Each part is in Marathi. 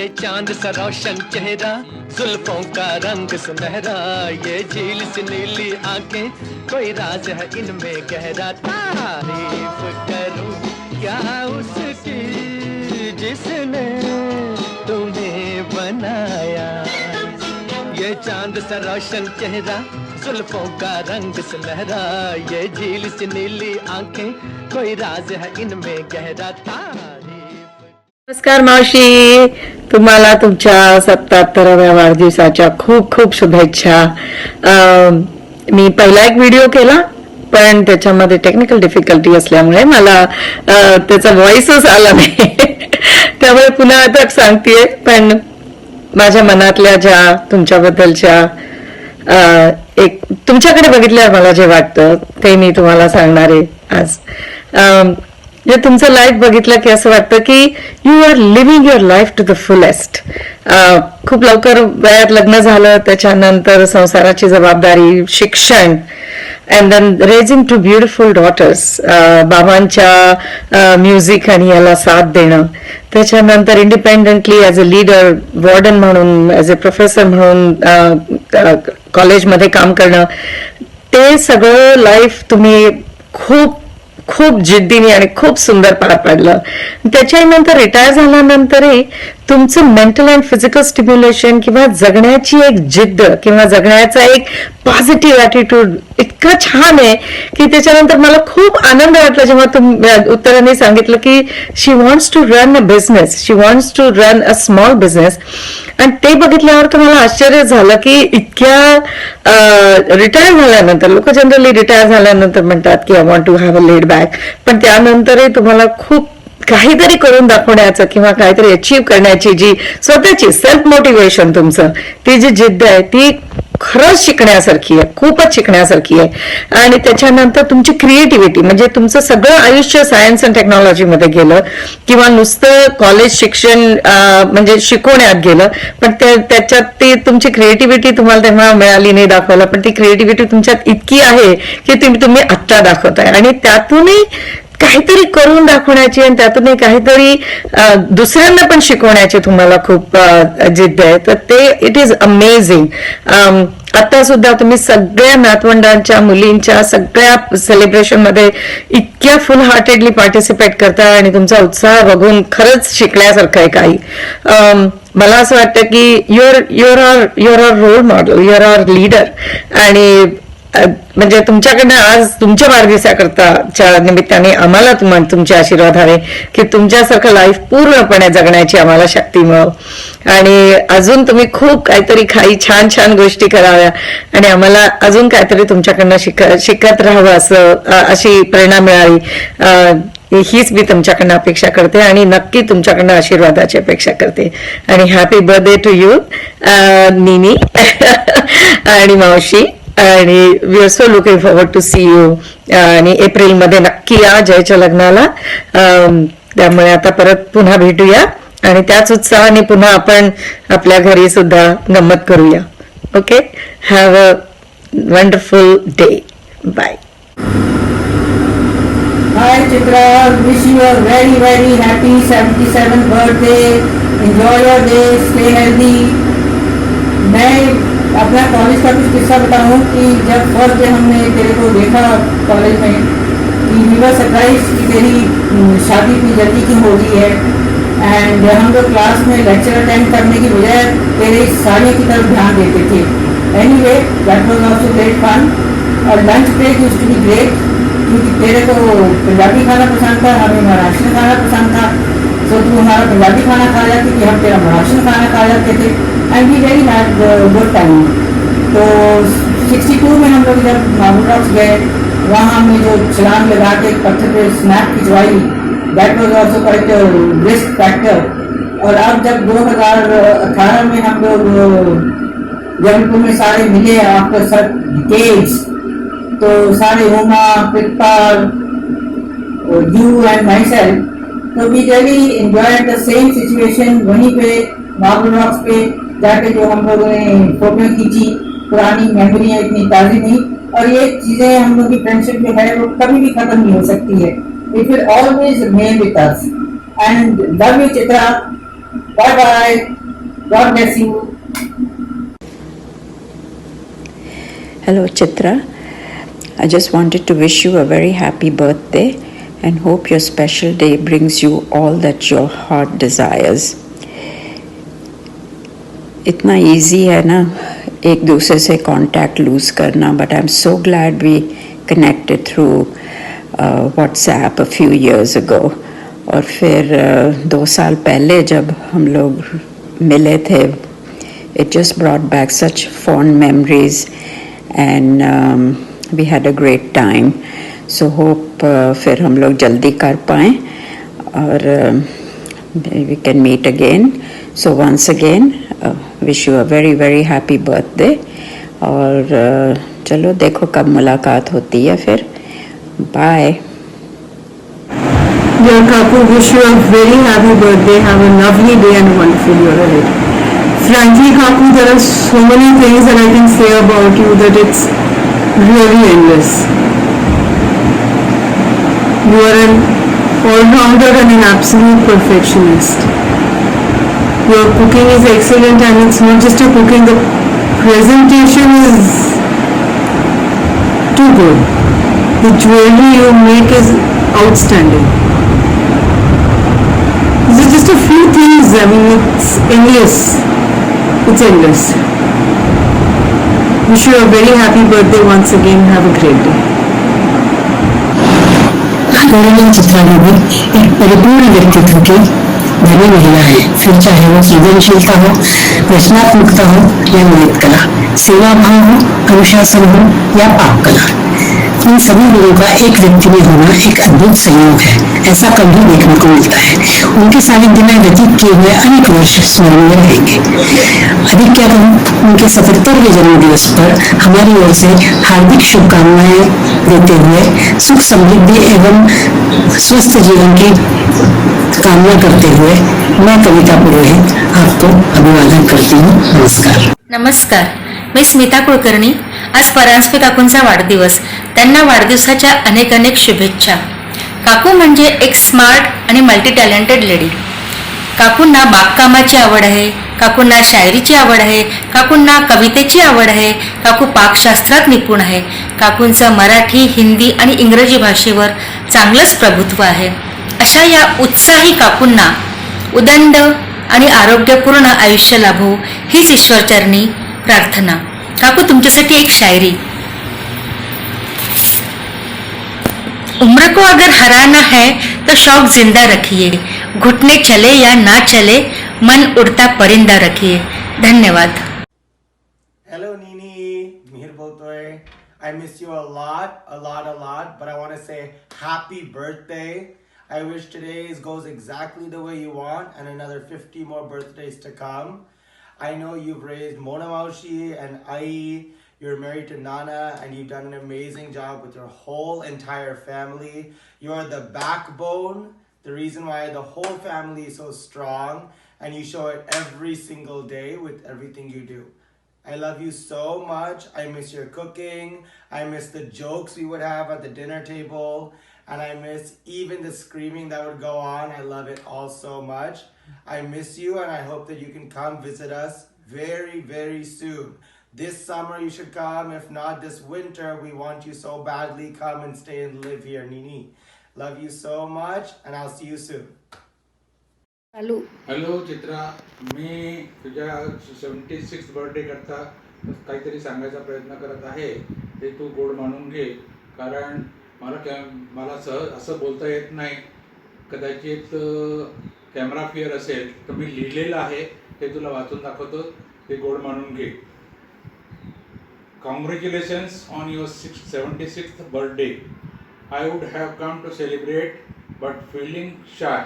ये चांद सा रोशन चेहरा, जुल्फों का रंग सुनहरा, ये झील सी नीली आंखें, कोई राज है इनमें गहरा। तारीफ करूं क्या उसकी जिसने तुम्हें बनाया। ये चांद सा रोशन चेहरा, जुल्फों का रंग सुनहरा, ये झील सी नीली आंखें, कोई राज है इनमें गहरा। नमस्कार मावशी, तुम्हाला तुमच्या 77व्या वाढदिवसाच्या खूप खूप शुभेच्छा. मी पहिला एक व्हिडिओ केला पण त्याच्यामध्ये टेक्निकल डिफिकल्टी असल्यामुळे मला त्याचा व्हॉइसच आला नाही. त्यामुळे पुन्हा आता सांगतेय, पण माझ्या मनातल्या ज्या तुमच्याबद्दलच्या एक तुमच्याकडे बघितल्यावर मला जे वाटतं ते मी तुम्हाला सांगणार आहे आज. जे तुमचं लाईफ बघितलं की असं वाटतं की you are living your life to the fullest. खूप लवकर वयात लग्न झालं, त्याच्यानंतर संसाराची जबाबदारी, शिक्षण, and then raising two beautiful daughters, बाबांच्या म्युझिक आणि याला साथ देणं, त्याच्यानंतर independently as a leader, warden म्हणून, ॲज अ प्रोफेसर म्हणून कॉलेजमध्ये काम करणं, ते सगळं लाईफ तुम्ही खूप खूप जिद्दीने आणि खूप सुंदर पार पाडलं. त्याच्यानंतर रिटायर झाल्यानंतरही तुमचं मेंटल अँड फिजिकल स्टिम्युलेशन किंवा जगण्याची एक जिद्द किंवा जगण्याचा एक पॉझिटिव्ह ॲटिट्यूड इतकं छान आहे की त्याच्यानंतर मला खूप आनंद वाटला जेव्हा उत्तराने सांगितलं की she wants to run a business, she wants to run a small business. आणि ते बघितल्यावर तर मला आश्चर्य झालं की इतक्या रिटायर झाल्यानंतर, लोक जनरली रिटायर झाल्यानंतर म्हणतात की I want to have a laid back, पण त्यानंतरही तुम्हाला खूप काहीतरी करून दाखवण्याचं किंवा काहीतरी अचीव करण्याची जी स्वतःची सेल्फ मोटिवेशन, तुमचं ती जी जिद्द आहे ती खरंच शिकण्यासारखी आहे, खूपच शिकण्यासारखी आहे. आणि त्याच्यानंतर तुमची क्रिएटिव्हिटी, म्हणजे तुमचं सगळं आयुष्य सायन्स अँड टेक्नॉलॉजीमध्ये गेलं किंवा नुसतं कॉलेज शिक्षण म्हणजे शिकवण्यात गेलं, पण त्याच्यात ती तुमची क्रिएटिव्हिटी तुम्हाला तेव्हा मिळाली नाही दाखवायला, पण ती क्रिएटिव्हिटी तुमच्यात इतकी आहे की तुम्ही आत्ता दाखवताय आणि त्यातूनही काहीतरी करून दाखवण्याची आणि त्यातून काहीतरी दुसऱ्यांना पण शिकवण्याची तुम्हाला खूप जिद्द आहे. तर ते इट इज अमेझिंग. आता सुद्धा तुम्ही सगळ्या नातवंडांच्या मुलींच्या सगळ्या सेलिब्रेशन मध्ये इतक्या फुल हार्टेडली पार्टिसिपेट करता आणि तुमचा उत्साह बघून खरंच शिकण्यासारखं आहे काही. मला असं वाटतं की your are role model, your are leader. आणि म्हणजे तुमच्याकडनं आज तुमच्या वाढदिवसाकरताच्या निमित्ताने आम्हाला तुमचे आशीर्वाद हवे की तुमच्यासारखं लाईफ पूर्णपणे जगण्याची आम्हाला शक्ती मिळो आणि अजून तुम्ही खूप काहीतरी छान छान गोष्टी कराव्या आणि आम्हाला अजून काहीतरी तुमच्याकडनं शिकत राहावं अशी प्रेरणा मिळावी, हीच मी तुमच्याकडनं अपेक्षा करते आणि नक्की तुमच्याकडनं आशीर्वादाची अपेक्षा करते. आणि happy birthday to you Nini आणि मावशी. आणि we are so looking forward to see you. आणि एप्रिलमध्ये नक्की या जयच्या लग्नाला. त्यामुळे आता परत पुन्हा भेटूया आणि त्याच उत्साहाने पुन्हा आपण आपल्या घरी सुद्धा गंमत करूया. Okay, have a wonderful day. Bye. Hi Chitra, wish you a very very happy 77th birthday. Enjoy your day, stay healthy. मैं अपना कॉलेज का कुछ किस्सा बताऊं कि जब फर्स्ट डे हमने तेरे को देखा कॉलेज में कि वी वर सरप्राइज कि तेरी शादी इतनी जल्दी क्यों हो गई है. एंड हम लोग क्लास में लेक्चर अटेंड करने की बजाय तेरे साड़ियों की तरफ ध्यान देते थे. Anyway that was also great fun. और lunch break used to be great क्योंकि तेरे को पंजाबी खाना पसंद था, हमें महाराष्ट्र खाना पसंद था. तो तू हमारा पंजाबी खाना खा जाती थी, हम तेरा महाराष्ट्र खाना खा जाते थे. And we very had good time. तो 62 में हम लोग जब माउंट रॉक्स गए, वहाँ हमने जो छलांग लगा के पत्थर पे snap खिंचवाई, that was also quite a risk factor. और अब जब 2018 में हम लोग जबलपुर में सारे मिले आफ्टर सच डिकेड्स, तो सारे Uma, Pritpal, you and myself, तो we really enjoyed the same situation. वहीं पे मार्बल रॉक्स पे जाके जो हम लोगों ने फोटो खींची, पुरानी मेमोरियाँ इतनी ताज़ी नहीं. और ये चीज़ें हम लोग की फ्रेंडशिप जो है वो कभी भी खत्म नहीं हो सकती है. It will always remain with us. End love you Chitra. Bye bye. God bless you. Hello, Chitra. I just wanted to wish you a very happy birthday and hope your special day brings you all that your heart desires. इतना easy है ना एक दूसरे से contact lose करना, but I'm so glad we connected through WhatsApp a few years ago. और फिर 2 साल पहले जब हम लोग मिले थे, it just brought back such fond memories. And we had a great time. So hope फिर हम लोग जल्दी कर पाएँ और we can meet again. So once again, wish you a very very happy birthday. और चलो देखो कब मुलाकात होती है फिर. Bye. Dear Kapu, wish you a very happy birthday. Have a lovely day and a wonderful year ahead. Frankly, Kapu, there are so many things that I can say about you that it's really endless. You are an all-rounder and an absolute perfectionist. Your cooking is excellent, and it's not just your cooking, the presentation is too good. The jewelry you make is outstanding. These are just a few things, I mean, it's endless. It's endless. Wish you a very happy birthday once again. Have a great day. आदरणीय चित्रा देवी एक परिपूर्ण व्यक्तित्व की धनी महिला है। फिर चाहे वो सृजनशीलता हो, रचनात्मकता हो या नृत्य कला, सेवा भाव हो, अनुशासन हो या पाक कला, इन सभी लोगों का एक व्यक्ति में होना एक अद्भुत संयोग है। ऐसा कभी देखने को मिलता है। उनके सानिध्य में व्यतीत किए हुए अनेक वर्ष स्मरणीय रहेंगे। अधिक क्या कहूँ, उनके 77वें जन्मदिवस पर हमारी ओर से हार्दिक शुभकामनाएं देते हुए सुख समृद्धि एवं स्वस्थ जीवन की कामना करते हुए मैं कविता पुरोहित आपको अभिवादन करती हूँ। नमस्कार। नमस्कार, मी स्मिता कुलकर्णी. आज परांजपे काकूंचा वाढदिवस. त्यांना वाढदिवसाच्या अनेक अनेक शुभेच्छा. काकू म्हणजे एक स्मार्ट आणि मल्टी टॅलेंटेड लेडी. काकूंना बागकामाची आवड आहे, काकूंना शायरीची आवड आहे, काकूंना कवितेची आवड आहे, काकू पाकशास्त्रात निपुण आहे. काकूंचं मराठी, हिंदी आणि इंग्रजी भाषेवर चांगलंच प्रभुत्व आहे. अशा या उत्साही काकूंना उदंड आणि आरोग्यपूर्ण आयुष्य लाभो हीच ईश्वरचरणी प्रार्थना. काकू, तुमच्यासाठी एक शायरी. उम्र को अगर हराना है तो शौक जिंदा रखिए, घुटने चले या ना चले मन उड़ता परिंदा रखिए. धन्यवाद. Hello Nini, Mihir boltoy. I miss you a lot, but I want to say happy birthday. I wish today's goes exactly the way you want and another 50 more birthdays to come. I know you've raised Mona Maushi and Ai. You're married to Nana and you've done an amazing job with your whole entire family. You are the backbone, the reason why the whole family is so strong, and you show it every single day with everything you do. I love you so much. I miss your cooking. I miss the jokes we would have at the dinner table. And I miss even the screaming that would go on. I love it all so much. I miss you and I hope that you can come visit us very, very soon. This summer you should come. If not this winter, we want you so badly. Come and stay and live here, Nini. Love you so much and I'll see you soon. Hello Chitra, मी तुझ्या 76th बर्थडे करता काहीतरी सांगायचा प्रयत्न करत आहे. ते तू गोड मानून घे, कारण मला असं बोलता येत नाही. कदाचित कॅमेरा फिअर असेल तर मी लिहिलेलं आहे ते तुला वाचून दाखवतो. ते गोड मानून घे. Congratulations on your 76th birthday. I would have come to celebrate but feeling shy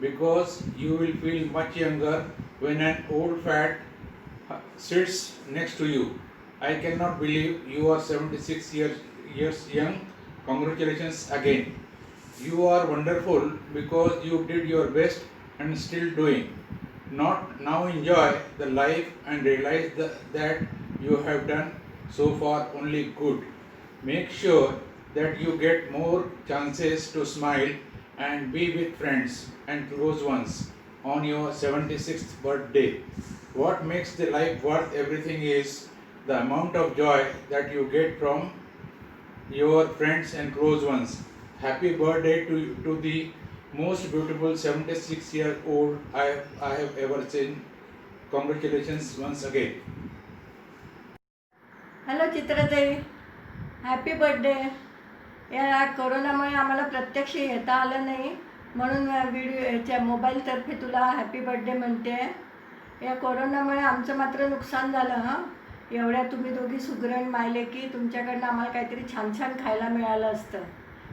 because you will feel much younger when an old fat sits next to you. I cannot believe you are 76 years young. Congratulations again. You are wonderful because you did your best and still doing. Now enjoy the life and realize that you have done so far only good. Make sure that you get more chances to smile and be with friends and close ones. on your 76th birthday. What makes the life worth everything is the amount of joy that you get from your friends and close ones. Happy birthday to the most beautiful 76-year-old I have ever seen. Congratulations once again. Hello चित्रताई, हॅपी बर्थडे. या कोरोनामुळे आम्हाला प्रत्यक्ष येता आलं नाही, म्हणून व्हिडिओ याच्या मोबाईलतर्फे तुला हॅपी बर्थडे म्हणते. या कोरोनामुळे आमचं मात्र नुकसान झालं. हां, एवढ्या तुम्ही दोघी सुगरण मायले की तुमच्याकडनं आम्हाला काहीतरी छान छान खायला मिळालं असतं.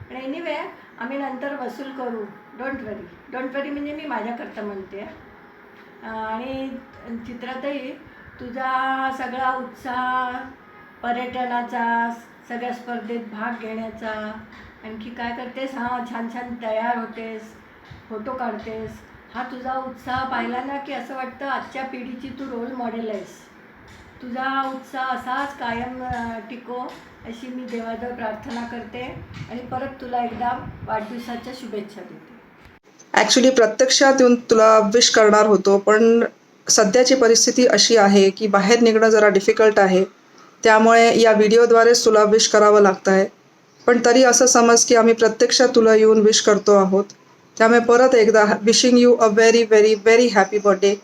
पण एनिवे आम्ही नंतर वसूल करू. डोंट वरी म्हणजे मी माझ्याकरता म्हणते. आणि चित्रातही तुझा हा सगळा उत्साह, पर्यटनाचा, सगळ्या स्पर्धेत भाग घेण्याचा, आणखी काय करतेस, हां छान छान तयार होतेस, फोटो काढतेस, हा तुझा उत्साह पाहिला ना की असं वाटतं आजच्या पिढीची तू रोल मॉडेल आहेस. तुझा हा उत्साह असाच कायम टिको अशी मी देवाजवळ प्रार्थना करते आणि परत तुला एकदा वाढदिवसाच्या शुभेच्छा देते. ॲक्च्युली प्रत्यक्षात येऊन तुला विश करणार होतो, पण सध्याची परिस्थिती अशी आहे की बाहेर निघणं जरा डिफिकल्ट आहे, त्यामुळे या व्हिडिओद्वारेच तुला विश करावं लागतं आहे. पण तरी असं समज की आम्ही प्रत्यक्षात तुला येऊन विश करतो आहोत. त्यामुळे परत एकदा wishing you a very very very happy birthday.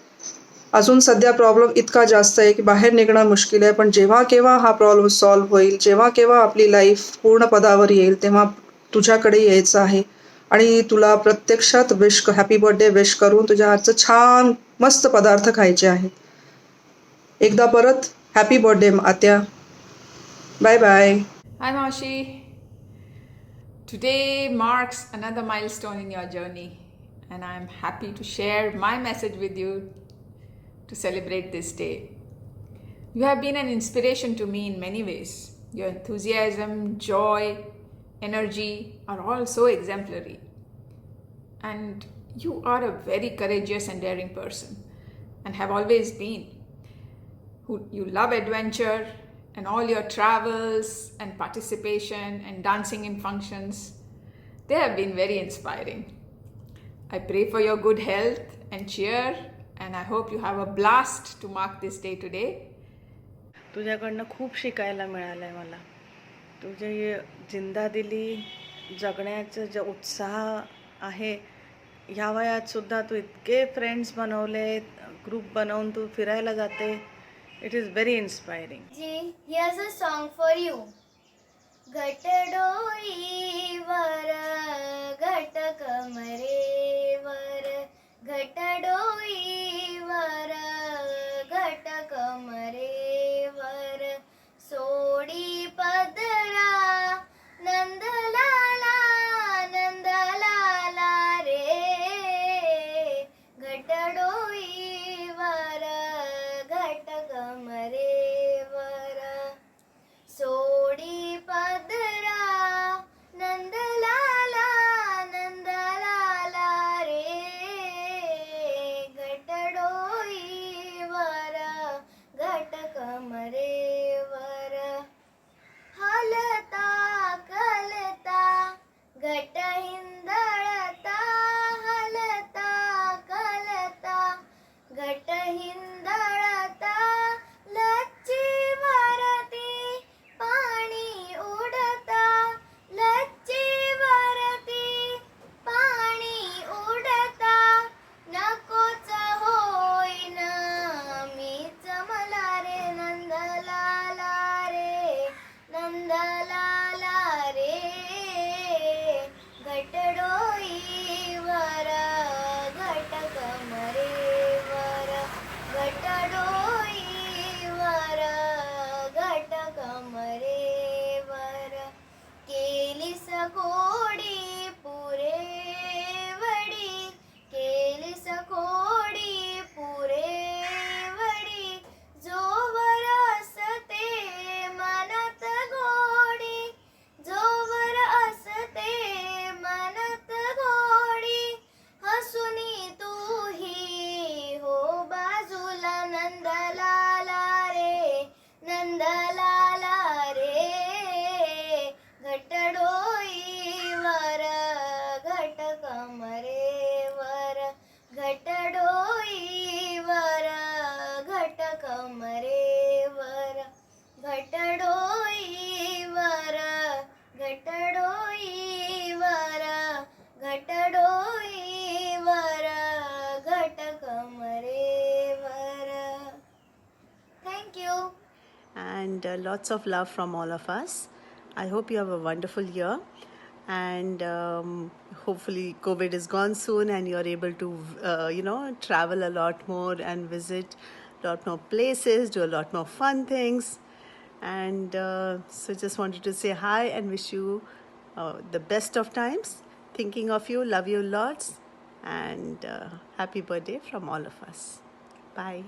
अजून सध्या प्रॉब्लेम इतका जास्त आहे की बाहेर निघणं मुश्किल आहे, पण जेव्हा केव्हा हा प्रॉब्लेम सॉल्व्ह होईल, जेव्हा केव्हा आपली लाईफ पूर्ण पदावर येईल, तेव्हा तुझ्याकडे यायचं आहे आणि तुला प्रत्यक्षात हॅपी बर्थडे विश करून तुझ्या हातचं छान मस्त पदार्थ खायचे आहेत. एकदा परत हॅपी बर्थडे आत्या. Bye bye. Hi Maushi. Today marks another milestone in your journey, and I am happy to share my message with you to celebrate this day. You have been an inspiration to me in many ways. Your enthusiasm, joy, energy are all so exemplary. And you are a very courageous and daring person, and have always been. You love adventure, and all your travels and participation and dancing in functions, they have been very inspiring. I pray for your good health and cheer, and I hope you have a blast to mark this day today. तुझ्याकडनं खूप शिकायला मिळालं आहे मला. तुझी जिंदा दिली जगण्याचं जे उत्साह आहे, ह्या वयातसुद्धा तू इतके फ्रेंड्स बनवले, ग्रुप बनवून तू फिरायला जाते. It is very inspiring. Here's a song for you. घटडोईवर घट कमरेवर, घटडोईवर घट कमरेवर, सोडी पदरा नंदलाला नंदलाला रे, घटडोईवर घट कमरेवर, सोडी पदरा Nandlala Nandlala lots of love from all of us. I hope you have a wonderful year, and hopefully COVID is gone soon and you're able to travel a lot more and visit a lot more places, do a lot more fun things. And so just wanted to say hi and wish you the best of times. Thinking of you, love you lots, and happy birthday from all of us. Bye.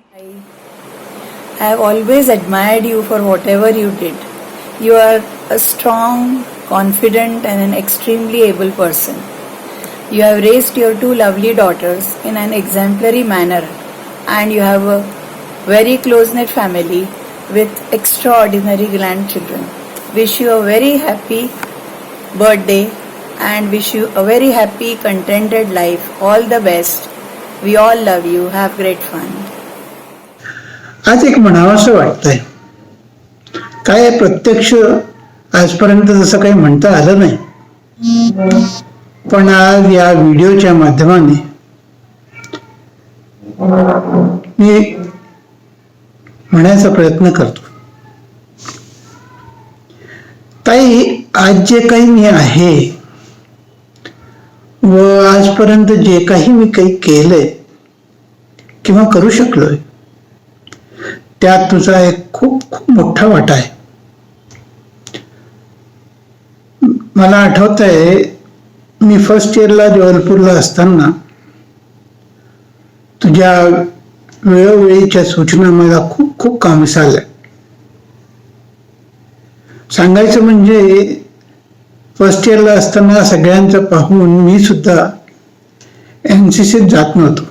I have always admired you for whatever you did. You are a strong, confident, and an extremely able person. You have raised your two lovely daughters in an exemplary manner, and you have a very close-knit family with extraordinary grandchildren. Wish you a very happy birthday and wish you a very happy, contented life. All the best. We all love you. Have great fun. आज एक म्हणावंसं वाटतंय. काय प्रत्यक्ष आजपर्यंत जसं काही म्हणता आलं नाही, पण आज या व्हिडिओच्या माध्यमाने मी म्हणायचा प्रयत्न करतो. ताई, आज जे काही मी आहे व आजपर्यंत जे काही मी काही केलंय किंवा करू शकलोय, त्यात तुझा एक खूप खूप मोठा वाटा आहे. मला आठवत आहे, मी फर्स्ट इयरला जबलपूरला असताना तुझ्या वेळोवेळीच्या सूचना मला खूप खूप कामी आल्या. सांगायचं म्हणजे फर्स्ट इयरला असताना सगळ्यांचं पाहून मी सुद्धा एनसीसीत जात नव्हतो.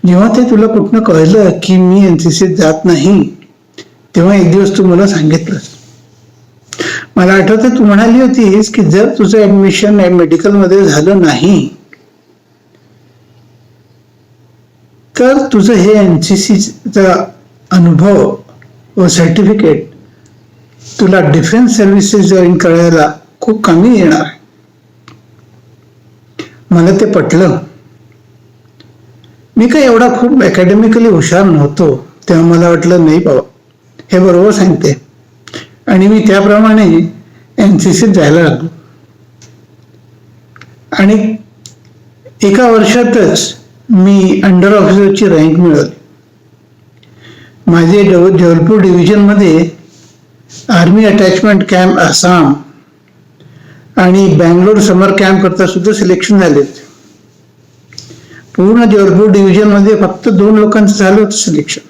जेव्हा ते तुला कुठनं कळलं की मी एनसीसीत जात नाही, तेव्हा एक दिवस तू मला सांगितलंस. मला आठवतं, तू म्हणाली होतीस की जर तुझं ऍडमिशन मेडिकलमध्ये झालं नाही तर तुझं हे एनसीसीचा अनुभव व सर्टिफिकेट तुला डिफेन्स सर्व्हिसेस जॉईन करायला खूप कमी येणार आहे. मला ते पटलं. मी काही एवढा खूप अकॅडमिकली हुशार नव्हतो, तेव्हा मला वाटलं नाही बाबा हे बरोबर सांगते, आणि मी त्याप्रमाणे एनसीसीत जायला लागलो. आणि एका वर्षातच मी अंडर ऑफिसरची रँक मिळवली. माझे जबलपूर डिव्हिजनमध्ये आर्मी अटॅचमेंट कॅम्प आसाम आणि बँगलोर समर कॅम्प करता सुद्धा सिलेक्शन झाले. पूर्ण जबलपूर डिव्हिजनमध्ये फक्त 2 लोकांचं झालं होतं सिलेक्शन.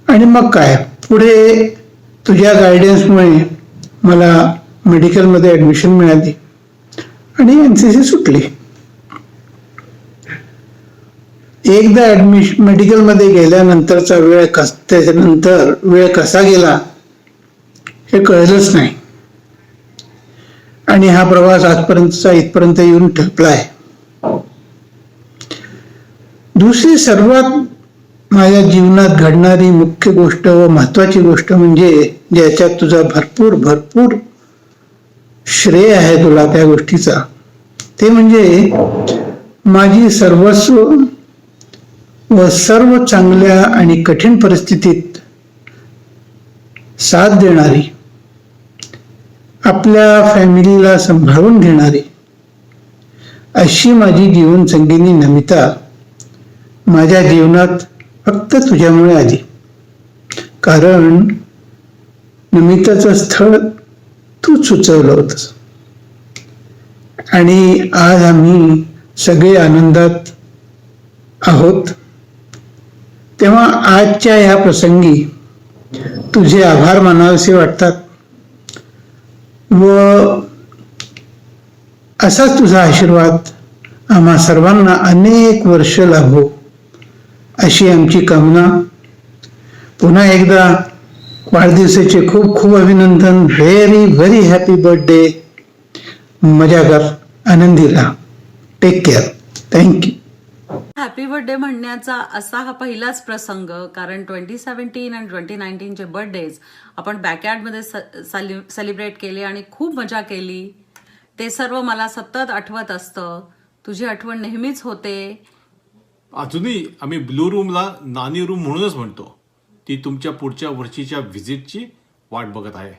आणि मग काय, पुढे तुझ्या गायडन्समुळे मला मेडिकलमध्ये ऍडमिशन मिळाली आणि एनसीसी सुटली. एकदा मेडिकलमध्ये गेल्यानंतरचा त्याच्यानंतर वेळ कसा गेला हे कळलंच नाही, आणि हा प्रवास आजपर्यंतचा इथपर्यंत येऊन ठेपलाय. दुसरी सर्वात माझ्या जीवनात घडणारी मुख्य गोष्ट व महत्वाची गोष्ट म्हणजे ज्याच्यात तुझा भरपूर भरपूर श्रेय आहे तुला त्या गोष्टीचा, ते म्हणजे माझी सर्वस्व व सर्व चांगल्या आणि कठीण परिस्थितीत साथ देणारी, आपल्या फॅमिलीला सांभाळून घेणारी अशी माझी जीवनसंगिनी नमिता माझ्या जीवनात फक्त तुझ्यामुळे आली. कारण नमिताचं स्थळ तूच सुचवलं होतंस, आणि आज आम्ही सगळे आनंदात आहोत. तेव्हा आजच्या या प्रसंगी तुझे आभार मानावेसे वाटतात व असाच तुझा आशीर्वाद आम्हा सर्वांना अनेक वर्ष लाभो अशी आमची कामना. पुन्हा एकदा वाढदिवसाचे खूप खूप अभिनंदन. Very very happy birthday. मजा कर, आनंदी राहा. Take care. Thank you. Happy birthday म्हणण्याचा असा हा पहिलाच प्रसंग, कारण 2017 आणि 2019चे बर्थडेज आपण बॅकयार्डमध्ये सेलिब्रेट केले आणि खूप मजा केली. ते सर्व मला सतत आठवत असतं. तुझी आठवण नेहमीच होते. अजूनही आम्ही ब्लू रूमला नानी रूम म्हणूनच म्हणतो. ती तुमच्या पुढच्या वर्षीच्या व्हिजिटची वाट बघत आहे.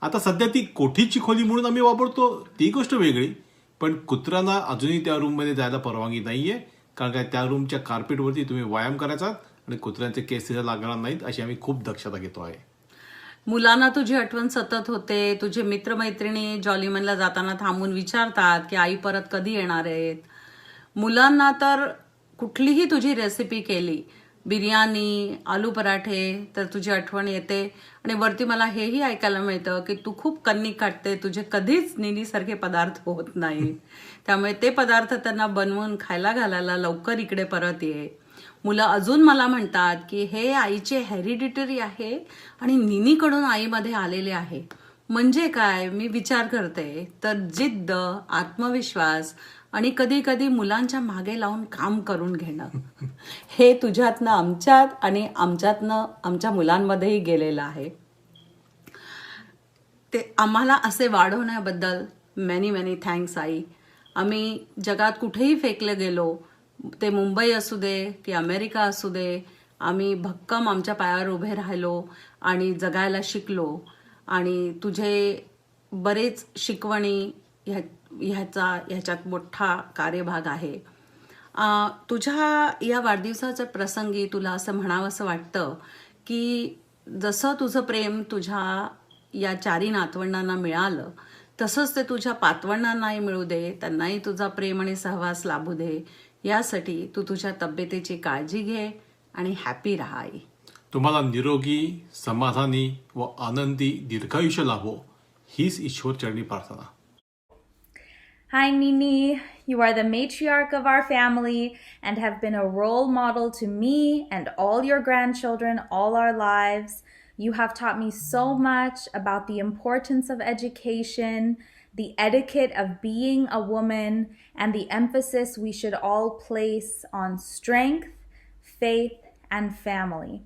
आता सध्या ती कोठीची खोली म्हणून आम्ही वापरतो ती गोष्ट वेगळी, पण कुत्र्यांना अजूनही त्या रूममध्ये जायला परवानगी नाही आहे, कारण काय त्या रूमच्या कार्पेटवरती तुम्ही व्यायाम करायचा आणि कुत्र्यांचे केस तिथे लागणार नाहीत अशी आम्ही खूप दक्षता घेतो आहे. मुलांना तुझी आठवण सतत होते. तुझे मित्रमैत्रिणी जॉलीमनला जाताना थांबून विचारतात की आई परत कधी येणार आहेत. मुलांना तर कुठलीही तुझी रेसिपी केली, बिर्याणी, आलू पराठे, तर तुझी आठवण येते. आणि वरती मला हेही ऐकायला मिळतं की तू खूप कणिक काढते, तुझे कधीच निनीसारखे पदार्थ होत नाही. त्यामुळे ते पदार्थ त्यांना बनवून खायला घालायला लवकर इकडे परत ये. मुलं अजून मला म्हणतात की हे आईचे हेरिडिटरी आहे आणि निनीकडून आईमध्ये आलेले आहे. म्हणजे काय, मी विचार करते तर जिद्द, आत्मविश्वास आणि कधी कधी मुलांच्या मागे लावून काम करून घेणं, हे तुझ्यातनं आमच्यात आणि आमच्यातनं आमच्या मुलांमध्येही गेलेलं आहे. ते आम्हाला असे वाढवण्याबद्दल मेनी मेनी थँक्स आई. आम्ही जगात कुठेही फेकले गेलो, ते मुंबई असू दे की अमेरिका असू दे, आम्ही भक्कम आमच्या पायावर उभे राहिलो आणि जगायला शिकलो. आणि तुझे बरेच शिकवणी ह्याच्यात मोठा कार्यभाग आहे. तुझ्या या वाढदिवसाच्या प्रसंगी तुला असं म्हणावंसं वाटतं की जसं तुझं प्रेम तुझ्या या 4 नातवंडांना मिळालं तसंच ते तुझ्या पातवंडांनाही मिळू दे, त्यांनाही तुझा प्रेम आणि सहवास लाभू दे. यासाठी तू तुझ्या तब्येतीची काळजी घे आणि हॅपी राहा आई. तुम्हाला निरोगी, समाधानी व आनंदी दीर्घायुष्य लाभो हीच ईश्वर चरणी प्रार्थना. Hi Nini, you are the matriarch of our family and have been a role model to me and all your grandchildren all our lives. You have taught me so much about the importance of education, the etiquette of being a woman, and the emphasis we should all place on strength, faith, and family.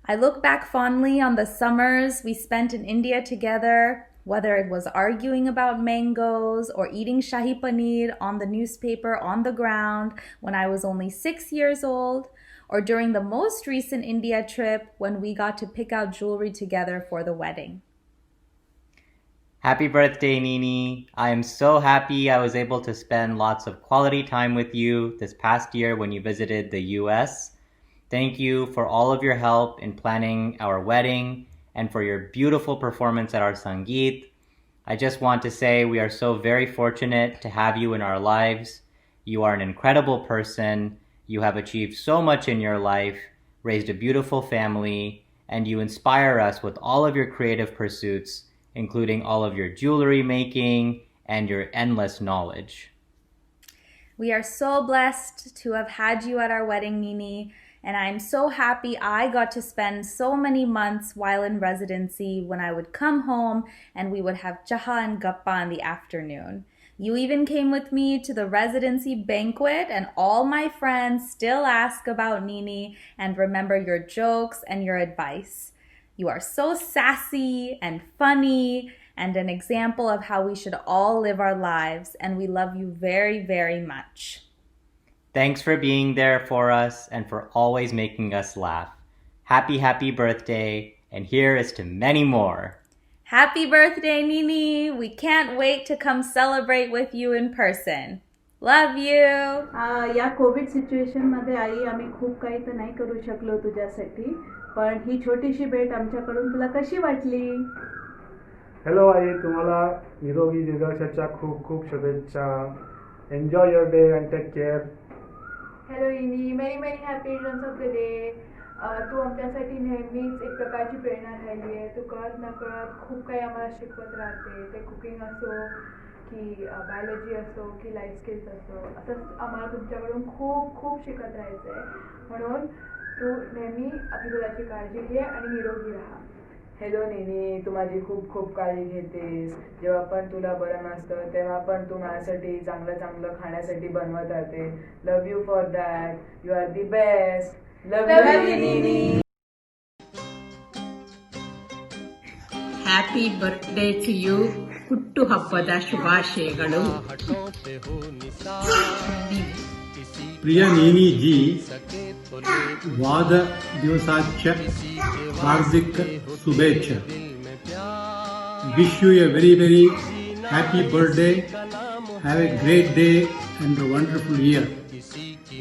I look back fondly on the summers we spent in India together, whether it was arguing about mangoes or eating shahi paneer on the newspaper on the ground when I was only 6 years old, or during the most recent India trip when we got to pick out jewelry together for the wedding. Happy birthday, Nini. I am so happy I was able to spend lots of quality time with you this past year when you visited the US. Thank you for all of your help in planning our wedding and for your beautiful performance at our Sangeet. I just want to say we are so very fortunate to have you in our lives. You are an incredible person. You have achieved so much in your life, raised a beautiful family, and you inspire us with all of your creative pursuits, including all of your jewelry making and your endless knowledge. We are so blessed to have had you at our wedding, Nini. And I'm so happy I got to spend so many months while in residency when I would come home and we would have chaha and gappa in the afternoon. You even came with me to the residency banquet and all my friends still ask about Nini and remember your jokes and your advice. You are so sassy and funny and an example of how we should all live our lives, and we love you very, very much. Thanks for being there for us and for always making us laugh. Happy, happy birthday, and here is to many more. Happy birthday, Nini! We can't wait to come celebrate with you in person. Love you! या कोविड सिच्युएशनमध्ये आई आम्ही खूप काही तर नाही करू शकलो तुझ्यासाठी, पण ही छोटीशी भेट आमच्याकडून तुला कशी वाटली? हॅलो आई, तुम्हाला निरोगी दीर्घायुष्याच्या खूप खूप शुभेच्छा. Enjoy your day and take care. Hello Ini, many many happy returns of the day. तू आमच्यासाठी नेहमीच एक प्रकारची प्रेरणा राहिली आहे. तू कळत नकळत खूप काही आम्हाला शिकवत राहते. ते कुकिंग असो की बायोलॉजी असो की लाईफ स्किल्स असो, असंच आम्हाला तुमच्याकडून खूप खूप शिकत राहायचं आहे. म्हणून तू नेहमी आपली स्वतःची काळजी घे आणि निरोगी राहा. हॅलो नेनी, तू माझी खूप खूप काळजी घेतेस. जेव्हा पण तुला बरं नसतं तेव्हा पण तू माझ्यासाठी चांगलं चांगलं खाण्यासाठी बनवत राहते. Love you for that. You are the best. Love you Neni. Happy birthday to you. ಹುಟ್ಟು ಹಬ್ಬದ ಶುಭಾಶಯಗಳು. प्रिय नीनी जी, वाढदिवसाच्या हार्दिक शुभेच्छा. Wish you a very very happy birthday. Have a great day and a wonderful year.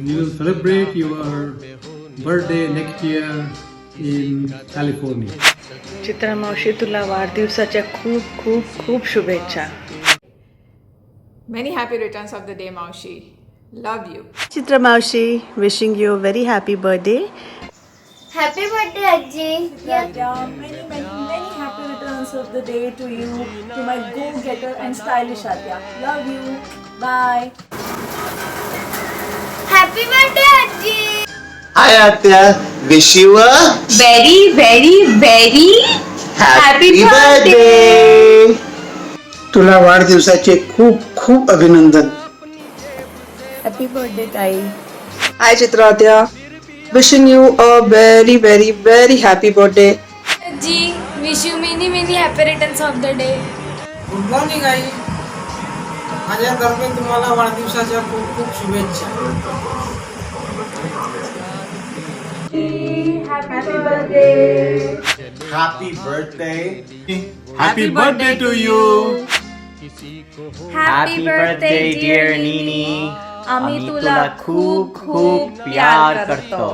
We will celebrate your birthday next year in California. चित्रा मावशी, तुला वाढदिवसाच्या खूप खूप खूप शुभेच्छा. Many happy returns of the day, Maushi. Love you. चित्रा मावशी, wishing you a very happy birthday. Happy birthday, Ajji. Many happy returns of the day to you, to my go-getter and stylish Atya. Love you. Bye. Happy birthday, Ajji. Hi Atya, wish you a very very very happy birthday. तुला वाढदिवसाचे खूप खूप अभिनंदन. Happy birthday, Tai. Hi Chitratya, wishing you a very very very happy birthday. जी, wish you many many happy returns of the day. Good morning आई. माझ्यातर्फे तुम्हाला वाढदिवसाच्या खूप खूप शुभेच्छा. Happy birthday. Happy birthday. Happy birthday to you. Happy birthday, dear Nini. आम्ही तुला खूप खूप प्यार करतो.